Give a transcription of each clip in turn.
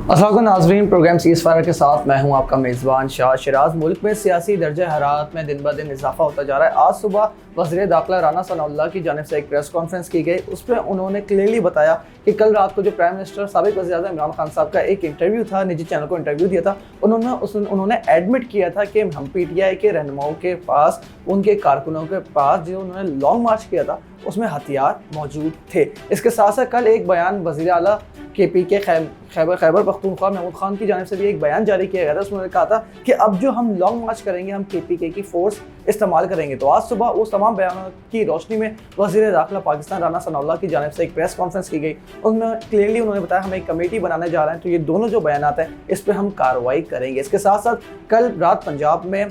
अस्सलाम वालेकुम नाज़रीन, प्रोग्राम सीज़फायर के साथ मैं हूं आपका मेज़बान शाह शिराज। मुल्क में सियासी दर्जा हरारत में दिन ब दिन इजाफा होता जा रहा है। आज सुबह वज़ीर दाखिला राना सनाउल्लाह की जानिब से एक प्रेस कॉन्फ्रेंस की गई। उस पर उन्होंने क्लियरली बताया कि कल रात को जो प्राइम मिनिस्टर साबिक़ वज़ीर-ए-आज़म इमरान खान साहब का एक इंटरव्यू था, निजी चैनल को इंटरव्यू दिया था, उन्होंने एडमिट किया था कि हम PTI के रहनुमाओं के पास, उनके कारकुनों के पास जो उन्होंने लॉन्ग मार्च किया था उसमें हथियार मौजूद थे। इसके साथ साथ कल एक बयान वज़ीर आला KP के खैबर पख्तूनख्वा महमूद खान की जानिब से भी एक बयान जारी किया गया था। उसमें कहा था कि अब जो हम लॉन्ग मार्च करेंगे हम KPK की फोर्स इस्तेमाल करेंगे। तो आज सुबह उस तमाम बयानों की रोशनी में वज़ीर दाखिला पाकिस्तान राना सनाउल्लाह की जानिब से एक प्रेस कॉन्फ्रेंस की गई। उनमें क्लियरली उन्होंने बताया हम एक कमेटी बनाने जा रहे हैं, तो ये दोनों जो बयान हैं इस पर हम कार्रवाई करेंगे। इसके साथ साथ कल रात पंजाब में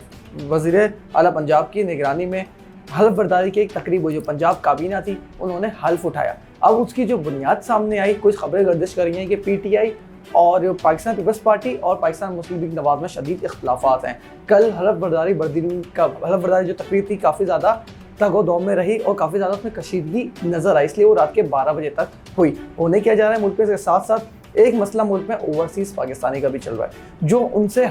वज़ीर आला पंजाब की निगरानी में हल्फ बर्दारी की एक तकरीब हुई। जो पंजाब काबीना थी उन्होंने हल्फ उठाया। अब उसकी जो बुनियाद सामने आई, कुछ खबरें गर्दिश कर रही हैं कि PTI और पाकिस्तान पीपल्स पार्टी और पाकिस्तान मुस्लिम लीग नवाज में शदीद इख्तलाफात हैं। कल हल्फ बर्दारी जो तकरीब थी काफ़ी ज़्यादा तगो-दो में रही और काफ़ी ज़्यादा उसमें कशीदगी नज़र आई, इसलिए वो रात के 12 बजे तक हुई। होने क्या जा रहा है मुल्क में, इसके साथ साथ एक मसला मुल्क में ओवरसीज़ पाकिस्तानी का भी चल रहा है। जो उनसे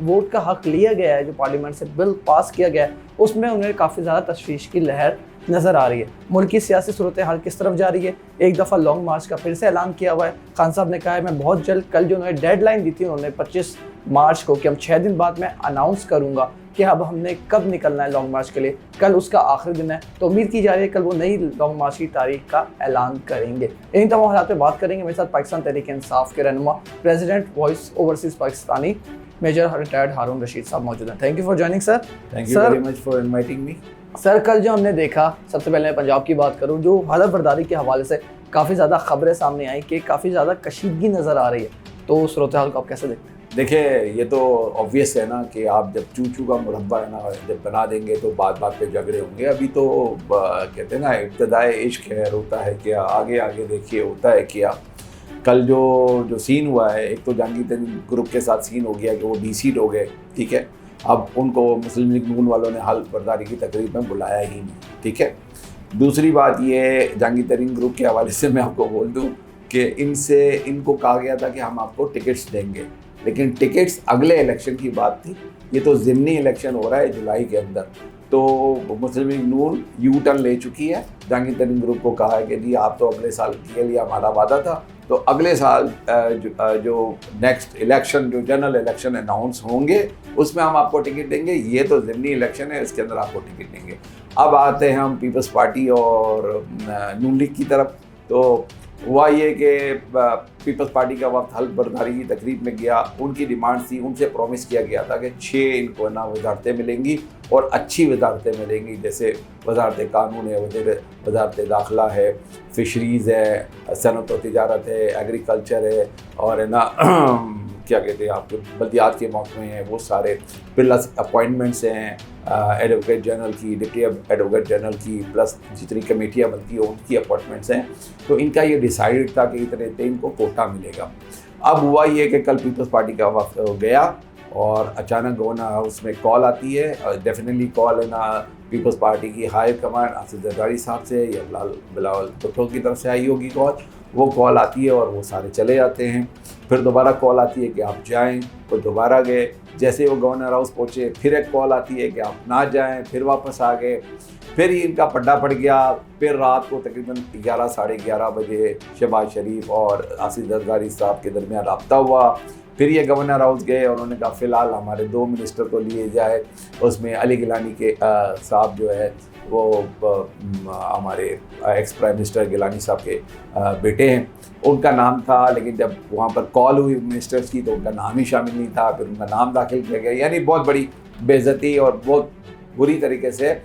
वोट का हक लिया गया है, जो पार्लियामेंट से बिल पास किया गया है, उसमें उन्हें काफ़ी ज़्यादा तशवीश की लहर नज़र आ रही है। मुल्क की सियासी सूरत हाल किस तरफ जा रही है, एक दफ़ा लॉन्ग मार्च का फिर से ऐलान किया हुआ है। खान साहब ने कहा है मैं बहुत जल्द, कल जो उन्होंने डेडलाइन दी थी उन्होंने 25 मार्च को, कि हम 6 दिन बाद मैं अनाउंस करूँगा कि अब हमने कब निकलना है लॉन्ग मार्च के लिए। कल उसका आखिरी दिन है, तो उम्मीद की जा रही है कल वो नई लॉन्ग मार्च की तारीख का ऐलान करेंगे। इन तमाम हालात पे बात करेंगे। मेरे साथ पाकिस्तान तहरीक इंसाफ के रहनुमा, president voice overseas Pakistani, major retired Haroon Rashid साहब मौजूद हैं। Thank you for joining sir. Thank you very much for inviting me. Sir, कल जो हमने देखा, सबसे पहले मैं पंजाब की बात करूं, जो हल्फ बर्दारी के हवाले से काफ़ी ज़्यादा खबरें सामने आई कि काफ़ी ज़्यादा कशीदगी नज़र आ रही है, तो सूरत हाल को आप कैसे देखते हैं? देखिए, ये तो ऑब्वियस है ना कि आप जब चू का मुरब्बा है ना जब बना देंगे तो बात बात पे झगड़े होंगे। अभी तो कहते हैं ना इब्तदाए इश्क है, होता है क्या, आगे आगे देखिए होता है क्या। कल जो सीन हुआ है, एक तो जहांगीर ग्रुप के साथ सीन हो गया कि वो DC हो गए, ठीक है। अब उनको मुस्लिम लीग नून वालों ने हल्फ बर्दारी की तकरीब में बुलाया ही नहीं, ठीक है। दूसरी बात ये, जहांगीर ग्रुप के हवाले से मैं आपको बोल दूं कि इनको कहा गया था कि हम आपको टिकट्स देंगे, लेकिन टिकट्स अगले इलेक्शन की बात थी। ये तो ज़िमनी इलेक्शन हो रहा है जुलाई के अंदर, तो मुस्लिम लीग नून यू टर्न ले चुकी है। जहांगीर ग्रुप को कहा है कि जी आप तो अगले साल के लिए हमारा वादा था, तो अगले साल जो नेक्स्ट इलेक्शन, जो जनरल इलेक्शन अनाउंस होंगे उसमें हम आपको टिकट देंगे। ये तो ज़िमनी इलेक्शन है, इसके अंदर आपको टिकट देंगे। अब आते हैं हम पीपल्स पार्टी और नून लीग की तरफ। तो हुआ ये कि पीपल्स पार्टी का वक्त हल्फ बर्दारी की तकरीब में गया। उनकी डिमांड थी, उनसे प्रॉमिस किया गया था कि 6 इनको ना वजारतें मिलेंगी और अच्छी वजारतें मिलेंगी, जैसे वजारत कानून है, वजारत दाखिला है, फिशरीज़ है, सनत और तिजारत है, एग्रीकल्चर है, और है ना क्या कहते हैं आपके बल्दियात के महकमे हैं, वो सारे प्लस अपॉइंटमेंट्स हैं एडवोकेट जनरल की, डिप्टी एडवोकेट जनरल की, प्लस जितनी कमेटियाँ बनती हैं उनकी अपॉइंटमेंट्स हैं। तो इनका ये डिसाइडेड था कि इतने इनको कोटा मिलेगा। अब हुआ ये कि कल पीपल्स पार्टी का वक्त गया और अचानक गवर्नर हाउस में कॉल आती है, और डेफिनेटली कॉल है ना पीपल्स पार्टी की हाई कमांड आसिफ जरदारी साहब से या बिलावल भुट्टो की तरफ से आई होगी कॉल। वो कॉल आती है और वो सारे चले जाते हैं। फिर दोबारा कॉल आती है कि आप जाएं, वो दोबारा गए। जैसे वो गवर्नर हाउस पहुँचे फिर एक कॉल आती है कि आप ना जाएं, फिर वापस आ गए। फिर ही इनका पड्डा पड़ गया। फिर रात को तकरीबन 11 साढ़े 11 बजे शहबाज शरीफ और आसिफ जरदारी साहब के दरमियान रब्ता हुआ। फिर ये गवर्नर हाउस गए और उन्होंने कहा फ़िलहाल हमारे 2 मिनिस्टर को लिए जाए। उसमें अली गिलानी के साहब जो है वो हमारे एक्स प्राइम मिनिस्टर गिलानी साहब के बेटे हैं, उनका नाम था। लेकिन जब वहाँ पर कॉल हुई मिनिस्टर्स की तो उनका नाम ही शामिल नहीं था। फिर उनका नाम दाखिल किया गया, यानी बहुत बड़ी बेइज्जती और बहुत बुरी तरीके से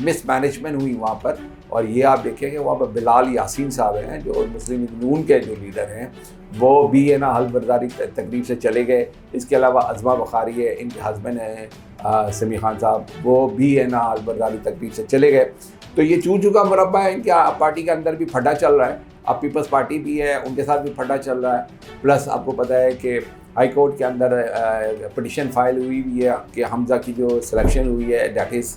मिसमैनेजमेंट हुई वहाँ पर। और ये आप देखेंगे वहाँ पर बिलाल यासीन साहब हैं जो मुस्लिम लीग नून के जो लीडर हैं, वो भी है ना हल्फ बर्दारी तकरीब से चले गए। इसके अलावा अज़मा बुखारी है, इनके हस्बैंड हैं समी खान साहब, वो भी है ना हल्फ बर्दारी तकरीब से चले गए। तो ये चू का मुरब्बा है, इनके पार्टी के अंदर भी फटा चल रहा है। अब पीपल्स पार्टी भी है, उनके साथ भी फटा चल रहा है। प्लस आपको पता है कि हाई कोर्ट के अंदर पिटिशन फाइल हुई भी है कि हमज़ा की जो सिलेक्शन हुई है that is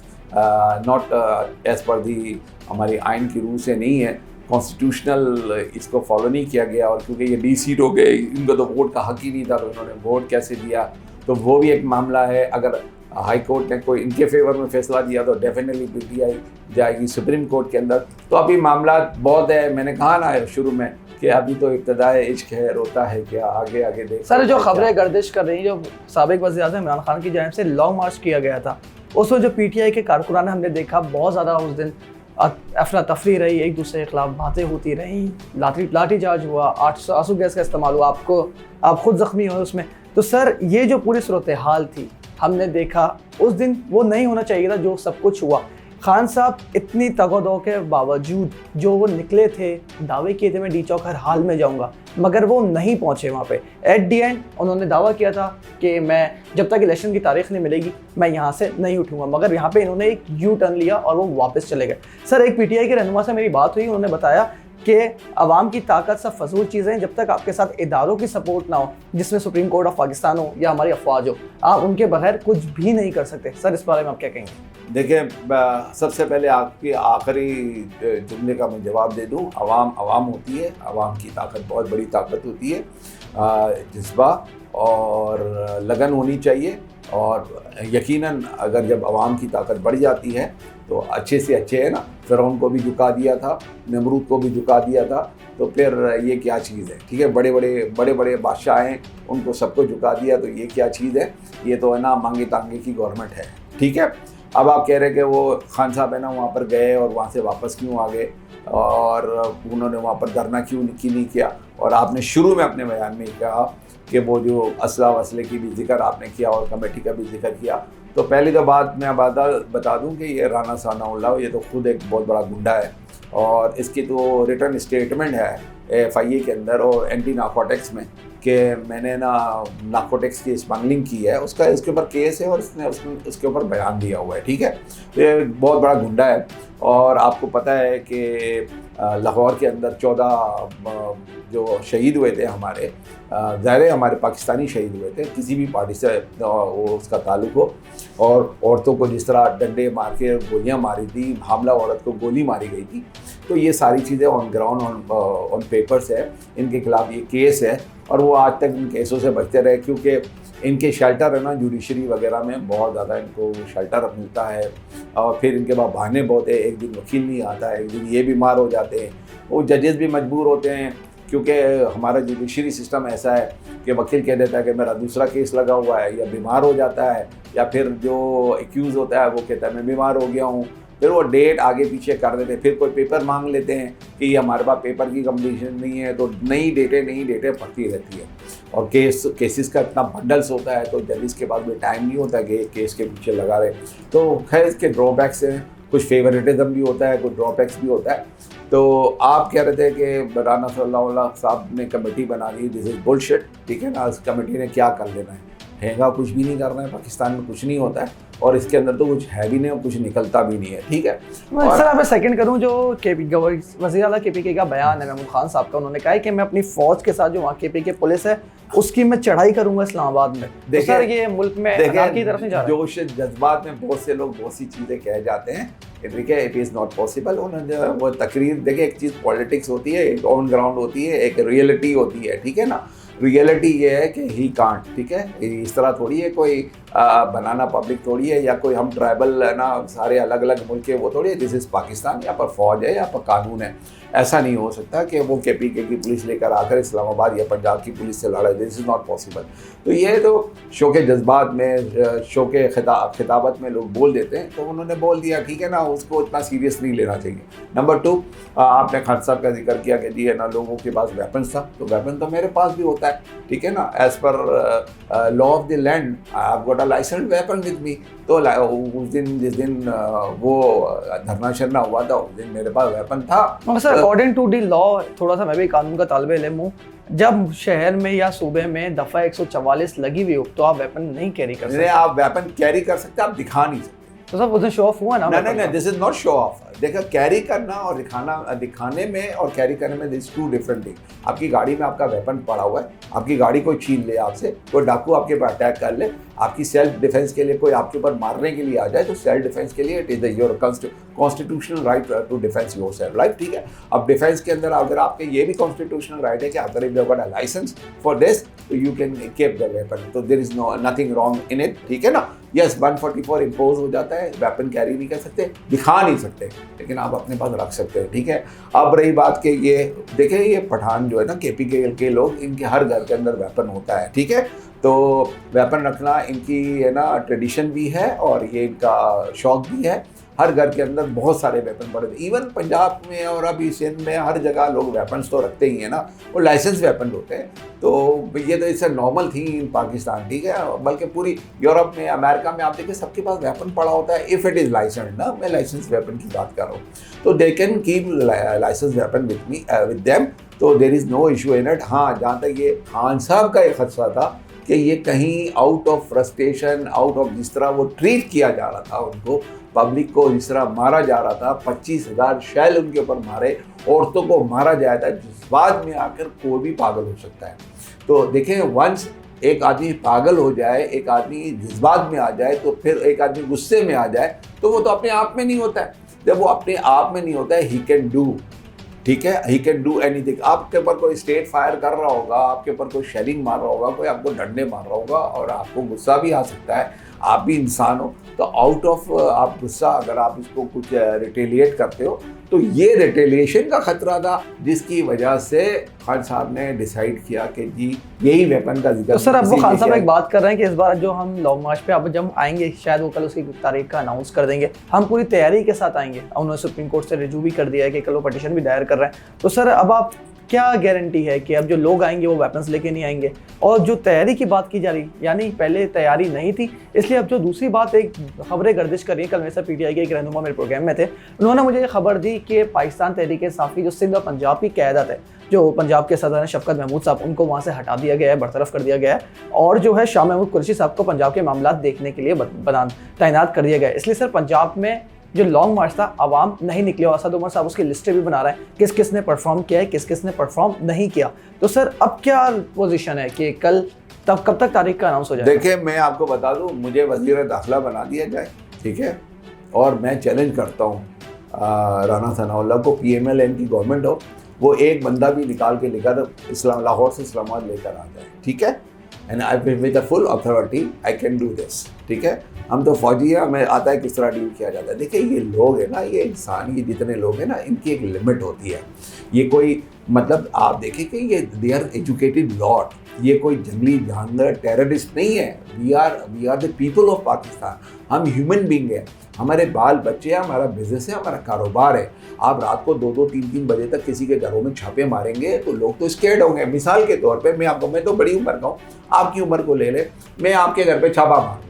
not as per दी हमारी आइन की रूह से नहीं है। कॉन्स्टिट्यूशनल इसको फॉलो नहीं किया गया, और क्योंकि ये डी-सीट हो गए, इनको तो वोट का हक ही नहीं था, तो उन्होंने वोट कैसे दिया, तो वो भी एक मामला है। अगर हाई कोर्ट ने कोई इनके फेवर में फैसला दिया तो डेफिनेटली पीटीआई जाएगी सुप्रीम कोर्ट के अंदर। तो अभी मामला बहुत है, मैंने कहा ना शुरू में कि अभी तो इब्तिदाए इश्क है, रोता है क्या, आगे आगे देख। सर जो खबरें गर्दिश कर रही हैं, जो साबिक वज़ीर-ए-आज़म इमरान खान की जानिब से लॉन्ग मार्च किया गया था, उसमें जो पीटीआई के कारकुनान हमने देखा बहुत ज़्यादा उस दिन अफरा तफरी रही, एक दूसरे के खिलाफ बातें होती रहीं, लाठीचार्ज हुआ, आंसू गैस का इस्तेमाल हुआ, आप खुद ज़ख्मी हुए उसमें। तो सर ये जो पूरी सूरत हाल थी, हमने देखा उस दिन वो नहीं होना चाहिए था जो सब कुछ हुआ। खान साहब इतनी तगदो के बावजूद जो वो निकले थे, दावे किए थे मैं डी चौक हर हाल में जाऊंगा, मगर वो नहीं पहुंचे वहाँ पे। एट दी एंड उन्होंने दावा किया था कि मैं जब तक इलेक्शन की तारीख नहीं मिलेगी मैं यहाँ से नहीं उठूंगा, मगर यहाँ पे इन्होंने एक यू टर्न लिया और वो वापस चले गए। सर एक पीटीआई के रहनुमा से मेरी बात हुई, उन्होंने बताया कि अवाम की ताकत सब फजूल चीज़ें हैं, जब तक आपके साथ इदारों की सपोर्ट ना हो, जिसमें सुप्रीम कोर्ट ऑफ पाकिस्तान हो या हमारी अफवाज हो, आप उनके बगैर कुछ भी नहीं कर सकते। सर इस बारे में आप क्या कहेंगे? देखिए, सबसे पहले आपकी आखिरी जुमले का मैं जवाब दे दूं। अवाम होती है, अवाम की ताकत बहुत बड़ी ताकत होती है, जज्बा और लगन होनी चाहिए, और यकीनन अगर जब अवाम की ताकत बढ़ जाती है तो अच्छे से अच्छे है ना, फ़िरौन को भी झुका दिया था, नमरूद को भी झुका दिया था, तो फिर ये क्या चीज़ है? ठीक है, बड़े बड़े बादशाह हैं, उनको सबको झुका दिया, तो ये क्या चीज़ है? ये तो है ना मांगे तांगे की गवर्नमेंट है। ठीक है, अब आप कह रहे कि वो खान साहब है ना वहाँ पर गए और वहाँ से वापस क्यों आ गए, और उन्होंने वहाँ पर धरना क्यों नहीं किया, और आपने शुरू में अपने बयान में कहा कि वो जो असला वसले की भी जिक्र आपने किया और कमेटी का भी जिक्र किया। तो पहली तो बात मैं बता दूं कि ये राना सनाउल्लाह ये तो खुद एक बहुत बड़ा गुंडा है, और इसकी तो रिटर्न स्टेटमेंट है FIA के अंदर और एंटी नार्कोटिक्स में कि मैंने ना नार्कोटिक्स की स्मगलिंग की है, उसका इसके ऊपर केस है और उसने उसके ऊपर बयान दिया हुआ है। ठीक है, तो ये बहुत बड़ा गुंडा है। और आपको पता है कि लाहौर के अंदर 14 जो शहीद हुए थे हमारे, ज़ाहिर हमारे पाकिस्तानी शहीद हुए थे, किसी भी पार्टी से वो उसका ताल्लुक हो, और औरतों को जिस तरह डंडे मार के गोलियाँ मारी थी, हामला औरत को गोली मारी गई थी, तो ये सारी चीज़ें ऑन ग्राउंड ऑन पेपर्स है, इनके खिलाफ ये केस है, और वो आज तक इन केसों से बचते रहे, क्योंकि इनके शेल्टर है ना जुडिशरी वगैरह में बहुत ज़्यादा इनको शेल्टर मिलता है, और फिर इनके पास बहाने बहुत है, एक दिन वकील नहीं आता है, एक दिन ये बीमार हो जाते हैं, वो जजेस भी मजबूर होते हैं, क्योंकि हमारा जुडिशरी सिस्टम ऐसा है कि वकील कह देता है कि मेरा दूसरा केस लगा हुआ है, या बीमार हो जाता है, या फिर जो एक्यूज़ होता है वो कहता है मैं बीमार हो गया हूँ, फिर वो डेट आगे पीछे कर देते हैं, फिर कोई पेपर मांग लेते हैं कि हमारे पास पेपर की कंप्लीशन नहीं है, तो नई डेटें पड़ती रहती है, और केसेस का इतना बंडल्स होता है, तो जजेस के पास भी टाइम नहीं होता कि केस के पीछे लगा रहे। तो खैर इसके ड्रॉबैक्स हैं, कुछ फेवरेटिज्म भी होता है, कुछ ड्रॉबैक्स भी होता है। तो आप कह रहे थे कि राना सनाउल्लाह साहब ने कमेटी बना दी, दिस इज़ बुलशिट। ठीक है ना, इस कमेटी ने क्या कर लेना है? ठेंगा कुछ भी नहीं करना है, पाकिस्तान में कुछ नहीं होता है, और इसके अंदर तो कुछ है भी नहीं और कुछ निकलता भी नहीं है। ठीक है, सर आप सेकंड करूं, जो वज़ीर आला KPK का बयान है महमूद खान साहब का, उन्होंने कहा है कि मैं अपनी फौज के साथ जो वहाँ KPK पुलिस है उसकी मैं चढ़ाई करूंगा इस्लामाबाद में। तो सर ये मुल्क में अनार की तरफ नहीं जा रहा है। जोश जज्बात में बहुत से लोग बहुत सी चीज़ें कह जाते हैं, देखिए इट इज़ नॉट पॉसिबल। उन्होंने वो तकरीर, देखिए एक चीज़ पॉलिटिक्स होती है, एक ऑन ग्राउंड होती है, एक रियलिटी होती है। ठीक है ना, रियलिटी ये है कि ही कांट, ठीक है, इस तरह थोड़ी है, कोई बनाना पब्लिक थोड़ी है, या कोई हम ट्राइबल है ना सारे अलग अलग मुल्क है वो थोड़ी है। दिस इज़ पाकिस्तान, यहाँ पर फौज है, यहाँ पर कानून है। ऐसा नहीं हो सकता कि वो KPK की पुलिस लेकर आकर इस्लामाबाद या पंजाब की पुलिस से लड़े, दिस इज़ नॉट पॉसिबल। तो ये तो शो के जज्बात में, शो के खिताबत में लोग बोल देते हैं, तो उन्होंने बोल दिया, ठीक है ना, उसको इतना सीरियस नहीं लेना चाहिए। नंबर 2, आपने खान साहब का जिक्र किया कि जी है ना लोगों के पास वेपन्स था, तो वेपन तो मेरे पास भी होता है। ठीक है ना, as per law of the land I have got a licensed weapon with me. तो उस दिन जिस दिन वो धरना शरना हुआ था उस दिन मेरे पास वेपन था। Sir according to the law, थोड़ा सा मैं भी कानून का तालिब इल्म हूँ, जब शहर में या सूबे में दफ़ा 144 लगी हुई हो तो आप वेपन नहीं कैरी कर सकते। आप वेपन कैरी कर सकते, आप दिखा नहीं सकते। तो सब उधर शो ऑफ हुआ ना? नहीं, this is not show off. देखा, कैरी करना और दिखाने में और कैरी करने में दिस टू डिफरेंट थिंग। आपकी गाड़ी में आपका वेपन पड़ा हुआ है, आपकी गाड़ी कोई छीन ले आपसे, कोई डाकू आपके ऊपर अटैक कर ले, आपकी सेल्फ डिफेंस के लिए कोई आपके ऊपर मारने के लिए आ जाए, तो सेल्फ डिफेंस के लिए it is your constitutional right to defence your self, right? ठीक है। अब डिफेंस के अंदर अगर आपके ये भी कॉन्स्टिट्यूशनल राइट है कि अगर you have got a licence for this, तो you can keep the weapon, तो there is nothing wrong in it, ठीक है ना? यस, 144 इम्पोज हो जाता है, वेपन कैरी नहीं कर सकते, दिखा नहीं सकते, लेकिन आप अपने पास रख सकते हैं, ठीक है। अब रही बात कि ये देखिए, ये पठान जो है ना, केपी के लोग, इनके हर घर के अंदर वेपन होता है, ठीक है। तो वेपन रखना इनकी है ना ट्रेडिशन भी है और ये इनका शौक भी है। हर घर के अंदर बहुत सारे वेपन पड़े थे, इवन पंजाब में और अभी सिंध में हर जगह लोग वेपन्स तो रखते ही हैं ना, वो लाइसेंस वेपन होते हैं। तो ये तो इससे नॉर्मल थी इन पाकिस्तान, ठीक है, बल्कि पूरी यूरोप में, अमेरिका में आप देखिए सबके पास वेपन पड़ा होता है, इफ़ इट इज़ लाइसेंस्ड ना, मैं लाइसेंस वेपन की बात कर रहा हूँ, तो they can keep licence weapon with them, तो there is no issue in it. हाँ, जहाँ तक ये खान साहब का एक खदशा था कि ये कहीं out of frustration, out of जिस तरह वो ट्रीट किया जा रहा था उनको, पब्लिक को जिस तरह मारा जा रहा था, 25,000 शैल उनके ऊपर मारे, औरतों को मारा जाया था, जज्बात में आकर कोई भी पागल हो सकता है। तो देखें, वंस एक आदमी पागल हो जाए, एक आदमी जज्बात में आ जाए, तो फिर एक आदमी गुस्से में आ जाए, तो वो तो अपने आप में नहीं होता है। जब वो अपने आप में नहीं होता है, ही कैन डू, ठीक है, ही कैन डू एनीथिंग। आपके ऊपर कोई स्टेट फायर कर रहा होगा, आपके ऊपर कोई शेलिंग मार रहा होगा, कोई आपको डंडे मार रहा होगा और आपको गुस्सा भी आ सकता है, आप भी इंसान हो, तो आउट ऑफ आप गुस्सा अगर आप इसको कुछ रिटेलिएट करते हो, तो ये रिटेलिएशन का खतरा था, जिसकी वजह से खान साहब ने डिसाइड किया कि जी यही वेपन का जिक्र। तो सर, अब वो खान साहब एक बात कर रहे हैं कि इस बार जो हम लॉन्ग मार्च पे अब जब आएंगे, शायद वो कल उसकी तारीख का अनाउंस कर देंगे, हम पूरी तैयारी के साथ आएंगे। उन्होंने सुप्रीम कोर्ट से रिव्यू भी कर दिया है कि कल वो पटिशन भी दायर कर रहे हैं। तो सर, अब आप क्या गारंटी है कि अब जो लोग आएंगे वो वेपन्स लेके नहीं आएंगे? और जो तैयारी की बात की जा रही, यानी पहले तैयारी नहीं थी, इसलिए अब जो दूसरी बात, एक खबरें गर्दिश कर रही है, कल मेरे साथ पीटीआई के एक रहनुमा मेरे प्रोग्राम में थे, उन्होंने मुझे ये खबर दी कि पाकिस्तान तहरीक-ए-इंसाफ की जो सिंध और पंजाब की क़यादत है, जो पंजाब के सदर हैं शफकत महमूद साहब, उनको वहाँ से हटा दिया गया है, बरतरफ कर दिया गया है, और जो है शाह महमूद कुरैशी साहब को पंजाब के मामला देखने के लिए तैनात कर दिया गया है। इसलिए सर, पंजाब में जो लॉन्ग मार्च था, आवाम नहीं निकले, और असद उमर साहब उसकी लिस्टें भी बना रहे हैं, किस किस ने परफॉर्म किया है, किस किस ने परफॉर्म नहीं किया। तो सर, अब क्या पोजीशन है कि कल तब कब तक तारीख का अनाउंस हो जाएगा? देखिए, मैं आपको बता दूं, मुझे वज़ीर दाखिला बना दिया जाए, ठीक है, और मैं चैलेंज करता हूँ राना सनाउल्लाह को, PMLN की गवर्नमेंट हो, वो एक बंदा भी निकाल के लेकर लाहौर से इस्लामाबाद लेकर आ जाए, ठीक है, and I with the full authority I can do this, ठीक है। हम तो फौजी हैं, हमें आता है किस तरह डील किया जाता है। देखिए, ये लोग हैं ना, ये इंसान, ये जितने लोग हैं ना, इनकी एक लिमिट होती है। ये कोई मतलब आप देखें कि ये दे आर एजुकेटेड लॉट, ये कोई जंगली जानवर टेररिस्ट नहीं है। We are the people of Pakistan. हम ह्यूमन बींग हैं, हमारे बाल बच्चे हैं, हमारा बिजनेस है, हमारा कारोबार है। आप रात को 2-2, 3-3 बजे तक किसी के घरों में छापे मारेंगे तो लोग तो स्केर्ड होंगे। मिसाल के तौर पे मैं तो बड़ी उम्र का हूँ, आपकी उम्र को ले ले, मैं आपके घर पे छापा मारूँ,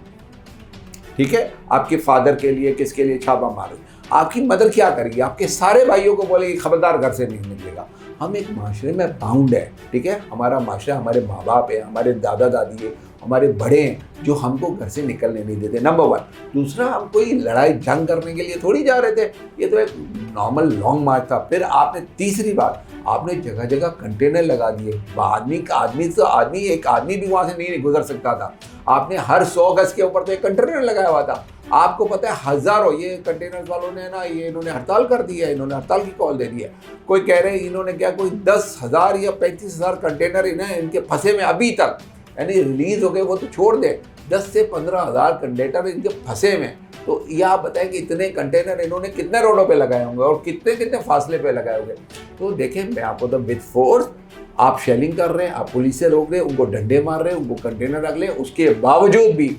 ठीक है, आपके फादर के लिए, किसके लिए छापा मारूँ, आपकी मदर क्या करेगी? आपके सारे भाइयों को बोलेगी खबरदार घर से नहीं निकलेगा। हम एक माशरे में बाउंड है, ठीक है, हमारा माशरा, हमारे माँ बाप है, हमारे दादा दादी है, हमारे बड़े हैं जो हमको घर से निकलने नहीं देते, नंबर 1। दूसरा, हम कोई लड़ाई जंग करने के लिए थोड़ी जा रहे थे, ये तो एक नॉर्मल लॉन्ग मार्च था। फिर आपने तीसरी बात, आपने जगह जगह कंटेनर लगा दिए, एक आदमी भी वहाँ से नहीं गुजर सकता था। आपने हर 100 गज के ऊपर तो एक कंटेनर लगाया हुआ था। आपको पता है, हज़ारों ये कंटेनर वालों ने ना, ये इन्होंने हड़ताल कर दी है, इन्होंने हड़ताल की कॉल दे दी है। कोई कह रहे हैं इन्होंने क्या, कोई 10,000 या 35,000 कंटेनर इनके फंसे में अभी तक, यानी रिलीज हो गए वो तो छोड़ दे, 10 से 15,000 कंटेनर इनके फंसे में। तो ये आप बताएं कि इतने कंटेनर इन्होंने कितने रोडों पे लगाए होंगे और कितने कितने फासले पे लगाए होंगे। तो देखें, मैं आपको तो विद फोर्स आप शेलिंग कर रहे हैं, आप पुलिस से रोक रहे हैं, उनको डंडे मार रहे हैं, उनको कंटेनर रख ले, उसके बावजूद भी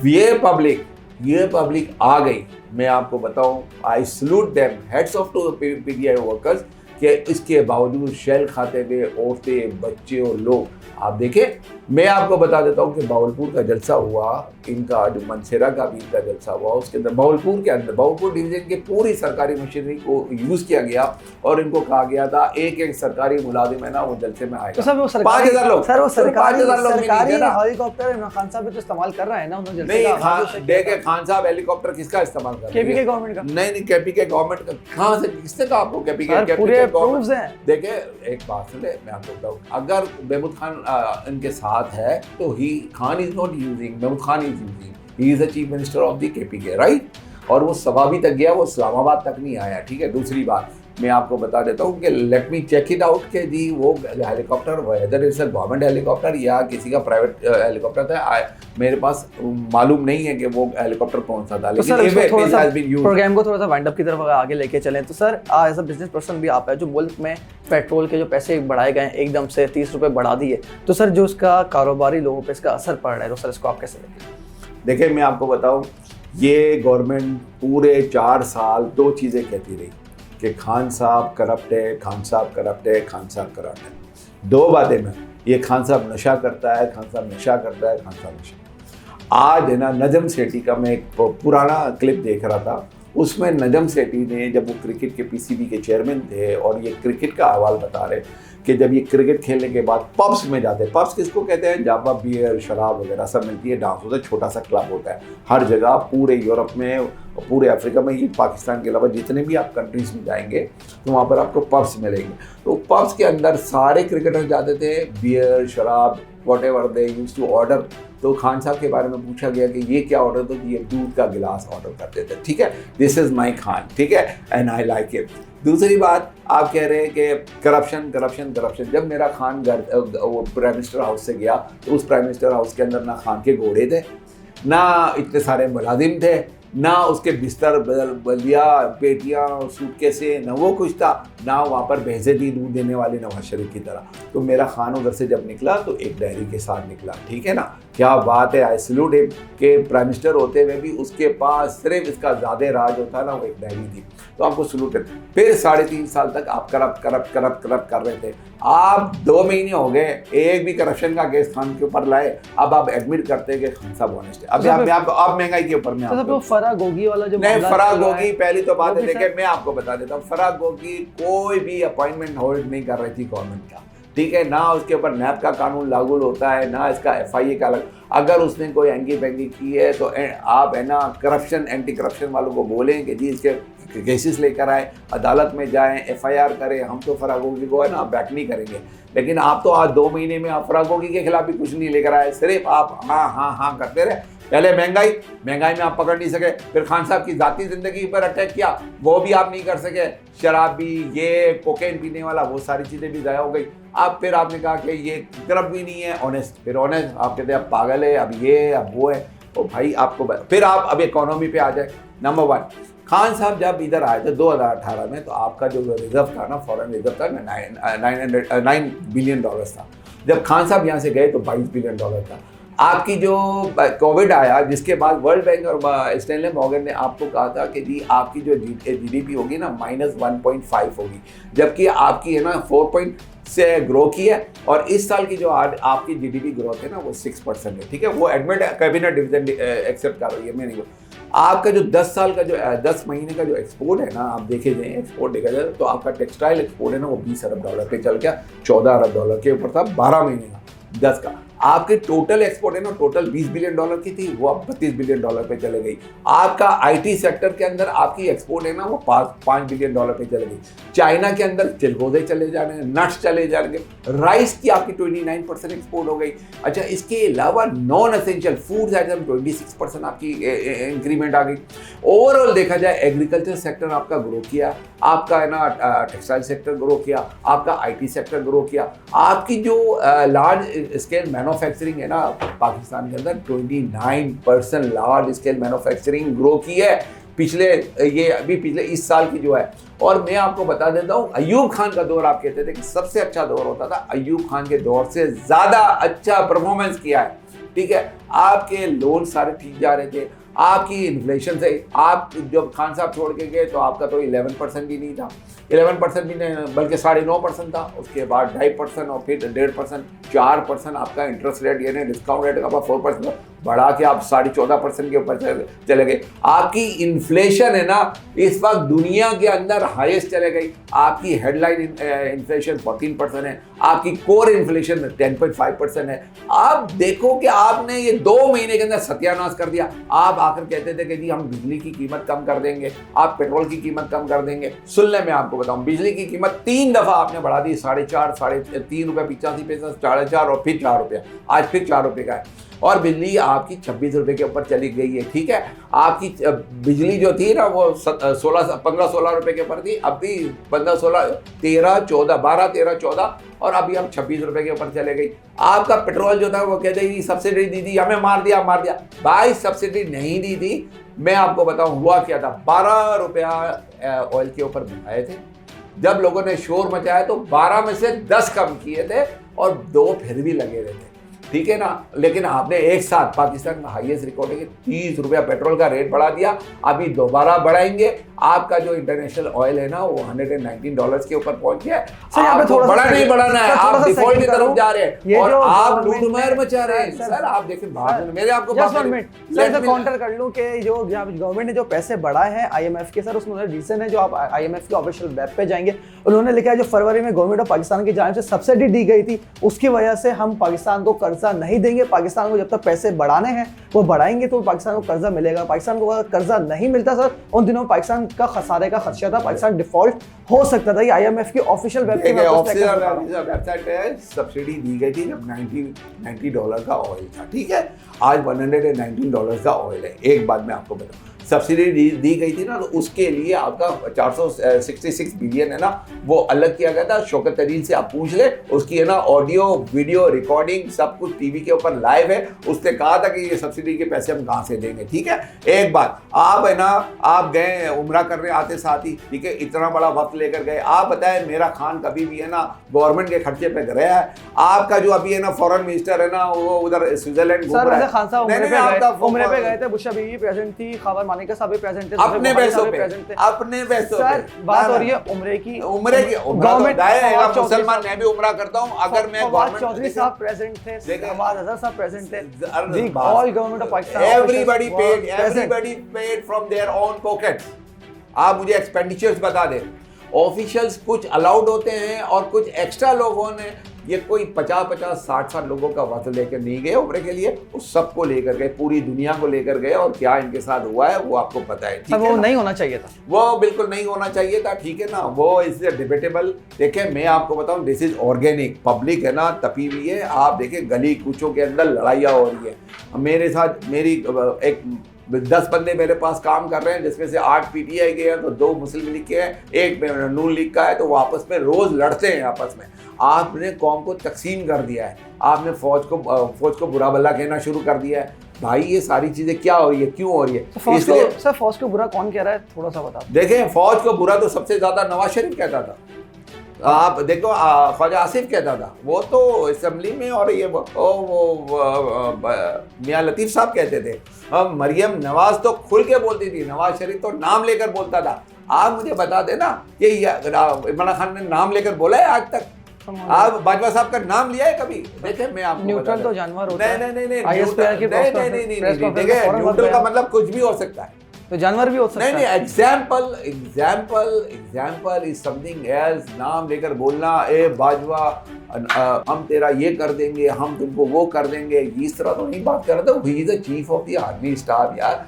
ये पब्लिक आ गई। मैं आपको बताऊं, I salute them, heads off to PTI workers, कि इसके बावजूद शेल खाते हुए औरतें, बच्चे और लोग, आप देखें, मैं आपको बता देता हूँ कि बावलपुर का जलसा हुआ, इनका जो मनसेरा का भी इनका जलसा हुआ, उसके अंदर बावलपुर के अंदर बावलपुर डिवीजन की पूरी सरकारी मशीनरी को यूज़ किया गया और इनको कहा गया था एक एक सरकारी मुलाजिम है ना वो जलसे में आएगा। तो सर वो 5,000 लोग, सर वो सरकारी 5,000 लोग हेलीकॉप्टर इमरान खान साहब भी तो इस्तेमाल कर रहे हैं ना उन्होंने जलसे का। देखे खान साहब हेलीकॉप्टर किसका इस्तेमाल कर रहे हैं? केपीके गवर्नमेंट का। नहीं, केपीके गवर्नमेंट का कहाँ से, किसने कहा आपको केपीके? पूरे प्रूफ्स हैं। देखिए एक बात सुने, मैं आपको बताऊँ, अगर महमूद खान इनके साथ है तो Khan is not using, Mahmood Khan is using, he is the chief minister of the KPK, right? और वो सभा भी तक गया, वो इस्लामाबाद तक नहीं आया, ठीक है। दूसरी बात मैं आपको बता देता हूँ कि let me check it out के जी वो helicopter whether it's a government helicopter या किसी का प्राइवेट हेलीकॉप्टर था, मेरे पास मालूम नहीं है कि वो हेलीकॉप्टर कौन सा था। तो सर प्रोग्राम को थोड़ा सा वाइंड अप की तरफ आगे लेके चलें तो sir as a business person भी आप है जो मुल्क में पेट्रोल के जो पैसे बढ़ाए गए हैं एकदम से 30 रुपये बढ़ा दिए, तो सर जो उसका कारोबारी लोगों पर इसका असर पड़ रहा है तो सर इसको आप कैसे देखते हैं? देखिए मैं आपको बताऊँ, ये गवर्नमेंट पूरे 4 साल 2 चीज़ें कहती रही कि खान साहब करप्ट है, खान साहब करप्ट है, खान साहब करप्ट है। 2 बातें में, ये खान साहब नशा करता है, खान साहब नशा करता है, खान साहब नशा। आज है ना नजम सेठी का मैं एक पुराना क्लिप देख रहा था, उसमें नजम सेठी ने जब वो क्रिकेट के पीसीबी के चेयरमैन थे और ये क्रिकेट का अहवाल बता रहे कि जब ये क्रिकेट खेलने के बाद पब्स में जाते हैं, पब्स किसको कहते हैं, जहाँ पर बियर शराब वगैरह सब मिलती है, डांस होता है, छोटा सा क्लब होता है हर जगह, पूरे यूरोप में, पूरे अफ्रीका में, ये पाकिस्तान के अलावा जितने भी आप कंट्रीज में जाएंगे तो वहाँ पर आपको पब्स मिलेंगे। तो पब्स के अंदर सारे क्रिकेटर जाते थे, बियर शराब whatever they use to order. तो खान साहब के बारे में पूछा गया कि ये क्या ऑर्डर, तो ये दूध का गिलास ऑर्डर करते थे, ठीक है, दिस इज माई खान, ठीक है, एंड आई लाइक इट। दूसरी बात आप कह रहे हैं कि करप्शन करप्शन करप्शन। जब मेरा खान घर वो प्राइम मिनिस्टर हाउस से गया तो उस प्राइम मिनिस्टर हाउस के अंदर ना खान के घोड़े थे, ना इतने सारे मुलाजिम थे, ना उसके बिस्तर बलिया पेटियाँ सूटकेसे, न वो कुछ था, ना वहाँ पर भैंसे थी दूध देने वाले नवाज शरीफ की तरह। तो मेरा खान उधर से जब निकला तो एक डायरी के साथ निकला, ठीक है ना, क्या बात है, आई सैल्यूट हिम कि प्राइम मिनिस्टर होते हुए भी उसके पास सिर्फ इसका ज़्यादा राज होता ना, वो एक डायरी थी, तो आपको सैल्यूट है। फिर 3.5 साल तक आप करप्ट कर रहे थे, आप 2 महीने हो गए एक भी करप्शन का केस खान के ऊपर लाए, अब आप एडमिट करते हैं कि खान साहब ऑनेस्ट है। अब महंगाई के ऊपर में फराग गोगी वाला जो नहीं, फराग गोगी पहली तो बात है, देखिए मैं आपको बता देता हूँ, फराग गोगी कोई भी अपॉइंटमेंट होल्ड नहीं कर रही थी गवर्नमेंट का, ठीक है, ना उसके ऊपर नैब का कानून लागू होता है, ना इसका FIA का अलग। अगर उसने कोई एंगी बेंगी की है तो आप है ना करप्शन एंटी करप्शन वालों को बोलें कि जी इसके केसेस लेकर आए, अदालत में जाएं, FIR करें, हम तो फराग गोगी को है ना बैक नहीं करेंगे। लेकिन आप तो आज 2 महीने में आप फराग गोगी के खिलाफ भी कुछ नहीं लेकर आए, सिर्फ आप हाँ करते रहे। पहले महंगाई में आप पकड़ नहीं सके, फिर खान साहब की जाती जिंदगी पर अटैक किया, वो भी आप नहीं कर सके, शराबी ये कोकेन पीने वाला वो सारी चीज़ें भी ज़ाया हो गई। अब फिर आपने कहा कि ये करप्ट भी नहीं है, ऑनेस्ट, फिर ऑनेस्ट आप कहते हैं अब पागल है, अब ये अब वो है। तो भाई आपको फिर आप अब इकोनॉमी पे आ जाए। नंबर 1, खान साहब जब इधर आए थे 2018 में तो आपका जो रिजर्व था ना, फॉरेन रिजर्व था 9 बिलियन डॉलर था। जब खान साहब यहाँ से गए तो 22 बिलियन डॉलर था। आपकी जो कोविड आया जिसके बाद वर्ल्ड बैंक और स्टैनली मॉर्गन ने आपको कहा था कि जी आपकी जो GDP होगी ना -1.5 होगी, जबकि आपकी है ना 4 से ग्रो की है, और इस साल की जो आपकी GDP ग्रोथ है ना वो 6% है, ठीक है, वो एडमिट कैबिनेट डिविजन एक्सेप्ट कर रही है, मैं नहीं बोल। आपका जो 10 महीने का जो एक्सपोर्ट है ना, आप देखे जाए एक्सपोर्ट देखा जाए तो आपका टेक्सटाइल एक्सपोर्ट है ना वो 20 अरब डॉलर पे चल गया, 14 अरब डॉलर के ऊपर था 12 महीने का, 10 का। आपके टोटल एक्सपोर्ट है ना, टोटल 20 बिलियन डॉलर की थी, वो अब 32 बिलियन डॉलर पे चले गई। आपका IT सेक्टर के अंदर आपकी एक्सपोर्ट है ना वो 5 बिलियन डॉलर पे चले गई। चाइना के अंदर चिलगोजे चले जा रहे हैं, नट्स चले जा रहे हैं, राइस की आपकी 29% एक्सपोर्ट हो गई। अच्छा, इसके अलावा नॉन एसेंशियल फूड्स आइटम 26% आपकी इंक्रीमेंट आ गई। ओवरऑल देखा जाए एग्रीकल्चर सेक्टर आपका ग्रो किया, आपका है ना टेक्सटाइल सेक्टर ग्रो किया, आपका IT सेक्टर ग्रो किया, आपकी जो लार्ज स्केल मैन्युफैक्चरिंग है ना पाकिस्तान के अंदर 29% लार्ज स्केल मैन्युफैक्चरिंग ग्रो की है पिछले इस साल की जो है। और मैं आपको बता देता हूँ, अयूब खान का दौर आप कहते थे कि सबसे अच्छा दौर होता था, अयूब खान के दौर से ज़्यादा अच्छा परफॉर्मेंस किया है, ठीक है। आपके लोन सारे ठीक जा रहे थे, आपकी इन्फ्लेशन से आप जब खान साहब छोड़ के गए तो आपका तो 11% भी नहीं था, 11% भी नहीं बल्कि 9.5% था, उसके बाद 2.5% और फिर 1.5%, 4% आपका इंटरेस्ट रेट यानी डिस्काउंट रेट का 4% बढ़ा के आप 14.5% के ऊपर चले गए। आपकी इन्फ्लेशन है ना इस वक्त दुनिया के अंदर हाईएस्ट चले गई। आपकी हेडलाइन इन्फ्लेशन 14% है, आपकी कोर इन्फ्लेशन 10.5% है। आप देखो कि आपने ये 2 महीने के अंदर सत्यानाश कर दिया। आप आकर कहते थे कि जी हम बिजली की कीमत कम कर देंगे, आप पेट्रोल की कीमत कम कर देंगे। सुन ले मैं आपको बताऊं, बिजली की कीमत 3 दफा आपने बढ़ा दी, 4.5, 3 रुपये 85 पैसा, 4.5 और फिर 4 रुपया, आज फिर 4 रुपये का है। और बिजली आपकी 26 रुपये के ऊपर चली गई है, ठीक है। आपकी बिजली जो थी ना वो 15-16 रुपये के ऊपर थी, अभी 15-16, 13, 14, 12, 13, 14 और अभी हम 26 रुपये के ऊपर चले गई। आपका पेट्रोल जो था वो कहते हैं सब्सिडी दी थी, हमें मार दिया भाई, सब्सिडी नहीं दी थी। मैं आपको बताऊं हुआ क्या था, 12 रुपया ऑयल के ऊपर बढ़ाए थे। जब लोगों ने शोर मचाया तो 12 में से 10 कम किए थे और 2 फिर भी लगे रहते, ठीक है ना। लेकिन आपने एक साथ पाकिस्तान में हाईएस्ट रिकॉर्ड है 30 रुपया पेट्रोल का रेट बढ़ा दिया, अभी दोबारा बढ़ाएंगे। आपका जो इंटरनेशनल ऑयल है ना वो $119 के ऊपर पहुंच गया है। आपको बड़ा नहीं बढ़ाना है, आप डिफॉल्ट की तरफ जा रहे हैं और आप लूटमार मचा रहे हैं। सर आप देखिए मेरे आपको काउंटर कर लूं कि जो गवर्नमेंट ने जो पैसे बढ़ाए हैं IMF के, सर उसमें रीजन है जो आप IMF के ऑफिशियल वेब पे जाएंगे, उन्होंने लिखा है जो फरवरी में गवर्नमेंट ऑफ पाकिस्तान की जानिब से सब्सिडी दी गई थी उसकी वजह से हम पाकिस्तान को कर्जा नहीं देंगे। पाकिस्तान को जब तक पैसे बढ़ाने हैं वो बढ़ाएंगे तो पाकिस्तान को कर्जा मिलेगा। पाकिस्तान को अगर कर्जा नहीं मिलता सर, उन दिनों पाकिस्तान का खसारे का खदशा था, पाकिस्तान डिफॉल्ट हो सकता था। ये IMF की ऑफिशियल वेबसाइट है, सब्सिडी दी गई थी जब $90 का ऑयल था, ठीक है। आज $119 का ऑयल है। एक बात मैं आपको बताऊं, सब्सिडी दी गई थी ना तो उसके लिए आपका 466 बिलियन है ना वो अलग किया गया था। शौकत तरीन से आप पूछ ले, उसकी है ना ऑडियो वीडियो रिकॉर्डिंग सब कुछ टीवी के ऊपर लाइव है। उसने कहा था कि ये सब्सिडी के पैसे हम कहाँ से देंगे, ठीक है। एक बात, आप है ना आप गए उम्रा करने आते साथ ही, ठीक है, इतना बड़ा वक्त लेकर गए। आप बताएं मेरा खान कभी भी है ना गवर्नमेंट के खर्चे पे गया है? आपका जो अभी है ना फॉरेन मिनिस्टर है ना वो उधर स्विट्जरलैंड घूम रहा है। खान साहब उम्रे पे गए थे, बुशरा बीवी प्रेजेंट थी, खबर मानिका साहब भी प्रेजेंट थे, अपने पैसों पे सर बात हो रही है उम्रे की गवर्नमेंट है। मुसलमान मैं भी उम्रा करता हूं, अगर मैं गवर्नमेंट चौधरी साहब प्रेजेंट थे, नवाज अजहर साहब प्रेजेंट थे, जी all government of Pakistan everybody paid from their own pockets. आप मुझे एक्सपेंडिचर्स बता दें। ऑफिशियल्स कुछ अलाउड होते हैं और कुछ एक्स्ट्रा लोगों ने, ये कोई 50-50, 60 लोगों का वक्त लेकर नहीं गए उम्रे के लिए, उस सबको लेकर गए, पूरी दुनिया को लेकर गए। और क्या इनके साथ हुआ है वो आपको पता है, ठीक है। वो नहीं होना चाहिए था, वो बिल्कुल नहीं होना चाहिए था, ठीक है ना। वो इससे डिबेटेबल। देखें मैं आपको बताऊं, दिस इज ऑर्गेनिक। पब्लिक है ना तपी हुई है। आप देखें गली कूचों के अंदर लड़ाइयाँ हो रही है। मेरे साथ मेरी एक 10 बंदे मेरे पास काम कर रहे हैं, जिसमें से 8 PTI के हैं तो 2 मुस्लिम लीग के हैं, एक नून लीग का है। तो वो आपस में रोज लड़ते हैं आपस में। आपने कौम को तकसीम कर दिया है, आपने फौज को बुरा भला कहना शुरू कर दिया है। भाई ये सारी चीजें क्या हो रही है, क्यों हो रही है? इसलिए सर फौज को बुरा कौन कह रहा है, थोड़ा सा बता देखें। फौज को बुरा तो सबसे ज्यादा नवाज शरीफ कहता था। आप देखो ख्वाजा आसिफ कहता था, वो तो असेंबली में, और ये मियां लतीफ़ साहब कहते थे। मरियम नवाज तो खुल के बोलती थी, नवाज शरीफ तो नाम लेकर बोलता था। आप मुझे बता देना कि इमरान खान ने नाम लेकर बोला है आज तक? आप बाजवा साहब का नाम लिया है कभी? देखे मैं आपको न्यूट्रल तो जानवर होता है। नहीं, देखिए न्यूट्रल का मतलब कुछ भी हो सकता है, तो जानवर भी हो सकता है। नहीं, एग्जाम्पल इज समथिंग एल्स। नाम लेकर बोलना, ए बाजवा हम तेरा ये कर देंगे, हम तुमको वो कर देंगे, इस तरह तो नहीं बात कर रहा था। ही is the chief of the army staff यार।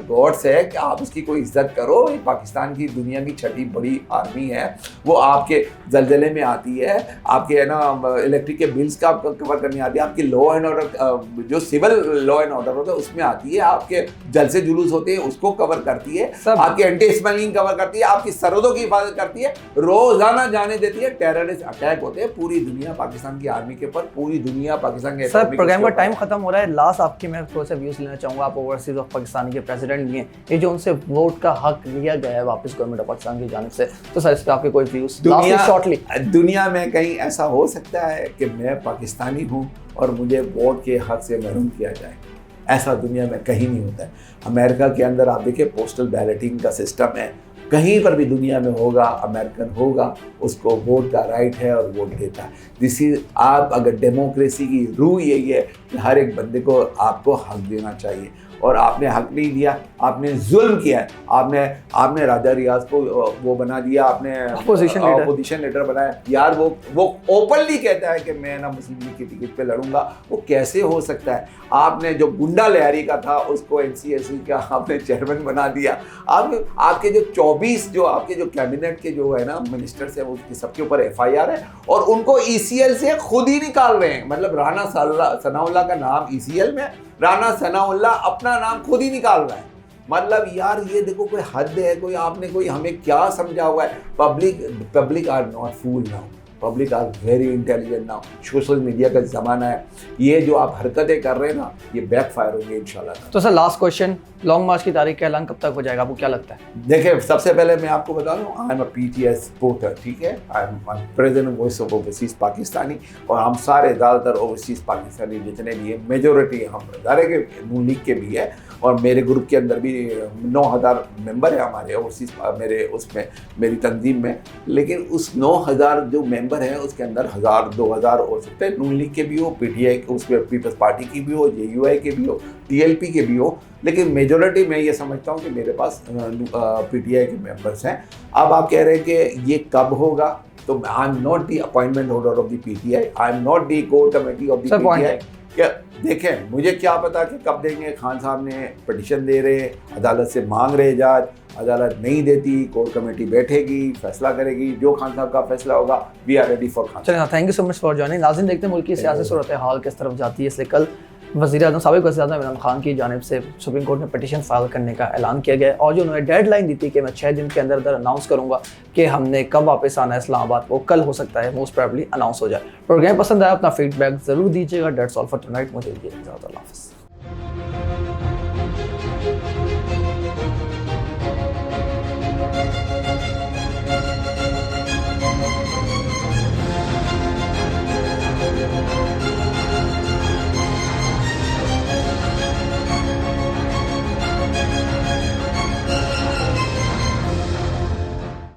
गॉड से कि आप उसकी कोई इज्जत करो। ये पाकिस्तान की दुनिया की 6ठी बड़ी आर्मी है। वो आपके जलजले में आती है, आपके है ना इलेक्ट्रिक के बिल्स का कवर करने आती है, आपकी लॉ एंड ऑर्डर जो सिविल लॉ एंड ऑर्डर होता है उसमें आती है, आपके जलसे जुलूस होते हैं उसको कवर करती है, आपकी एंटी स्मगलिंग कवर करती है, आपकी सरहदों की हिफाजत करती है, रोजाना जाने देती है। टेररिस्ट अटैक होते हैं पूरी दुनिया पाकिस्तान की आर्मी के ऊपर, पूरी दुनिया पाकिस्तान के। सर प्रोग्राम का टाइम खत्म हो रहा है। लास्ट आपकी मैं थोड़ा सा व्यूज लेना चाहूंगा। आप ओवरसीज ऑफ पाकिस्तान के प्रेसिडेंट भी हैं, ये जो उनसे वोट का हक लिया गया है वापस गवर्नमेंट ऑफ पाकिस्तान की जानिब से, तो सर इस पे आपके कोई व्यूज शॉर्टली? दुनिया में कहीं ऐसा हो सकता है कि मैं पाकिस्तानी हूँ और मुझे वोट के हक से महरूम किया जाए? ऐसा दुनिया में कहीं नहीं होता है। अमेरिका के अंदर आप देखिए पोस्टल बैलेटिंग का सिस्टम है, कहीं पर भी दुनिया में होगा, अमेरिकन होगा, उसको वोट का राइट है और वोट देता है। दिस इज, आप अगर डेमोक्रेसी की रूह यही है कि हर एक बंदे को आपको हक देना चाहिए, और आपने हक नहीं दिया, आपने जुल्म किया है। आपने राजा रियाज को वो बना दिया, आपने अपोजिशन लीडर बनाया। यार वो ओपनली कहता है कि मैं ना मुस्लिम लीग की टिकट पे लड़ूंगा, वो कैसे हो सकता है? आपने जो गुंडा लहरी का था उसको एनसीएससी का आपने चेयरमैन बना दिया। आपके जो 24 जो आपके जो कैबिनेट के जो है ना मिनिस्टर्स हैं, उसके सबके ऊपर एफआईआर है, और उनको ईसीएल से खुद ही निकाल रहे हैं। मतलब राना सनाउल्लाह का नाम ईसीएल में, राना सनाउल्लाह अपना नाम खुद ही निकाल रहा है। मतलब यार ये देखो कोई हद है, कोई आपने कोई हमें क्या समझा हुआ है? Public are not fool now, public are very intelligent now. Social media का ज़माना है, ये जो आप हरकतें कर रहे हैं ना, ये बैकफायर होंगे इंशाल्लाह। तो सर लास्ट क्वेश्चन, लॉन्ग मार्च की तारीख का ऐलान कब तक हो जाएगा, आपको क्या लगता है? देखिए, सबसे पहले मैं आपको बता दूं, I am a PTS supporter, ठीक है, I am president voice of overseas Pakistani, और हम सारे ज़्यादातर ओवरसीज पाकिस्तानी जितने भी हैं, मेजोरिटी हम सारे के नून लीग के भी है, और मेरे ग्रुप के अंदर भी 9000 मेंबर है हमारे ओवरसीज, मेरे उसमें मेरी तंजीम में। लेकिन उस 9000 जो मेंबर हैं उसके अंदर 1000 2000 हो सकते हैं नून लीग के भी हो, पीटीआई उसमें पीपल्स पार्टी की भी हो, जेयूआई के भी हो, टीएलपी के भी हो, लेकिन मेजोरिटी मैं ये समझता हूँ कि मेरे पास पीटीआई के मेंबर्स हैं। अब आप कह रहे हैं कि ये कब होगा, तो I am not the appointment holder of the PTI, I am not the core committee of the PTI. क्या देखें, मुझे क्या पता कि कब देंगे। खान साहब ने पिटीशन दे रहे, अदालत से मांग रहे इजाज़, अदालत नहीं देती, कोर कमेटी बैठेगी, फैसला करेगी, जो खान साहब का फैसला होगा, we are ready for Khan. चलिए, thank you so much for joining. नाज़रीन, देखते हैं मुल्क की सियासी सूरत हाल किस तरफ जाती है। इसलिए कल वज़ीर-ए-आज़म साबिक़ वज़ीर-ए-आज़म इमरान खान की जानिब से सुप्रीम कोर्ट में पिटीशन फाइल करने का ऐलान किया गया, और जो उन्होंने डेडलाइन दी थी कि मैं 6 दिन के अंदर अनाउंस करूंगा कि हमने कब वापस आना है इस्लामाबाद, वो कल हो सकता है, मोस्ट प्रोबेबली अनाउंस हो जाए। प्रोग्राम पसंद आया, अपना फीडबैक ज़रूर दीजिएगा। That's all for tonight. मुझे इजाज़त, अल्लाह हाफ़िज़।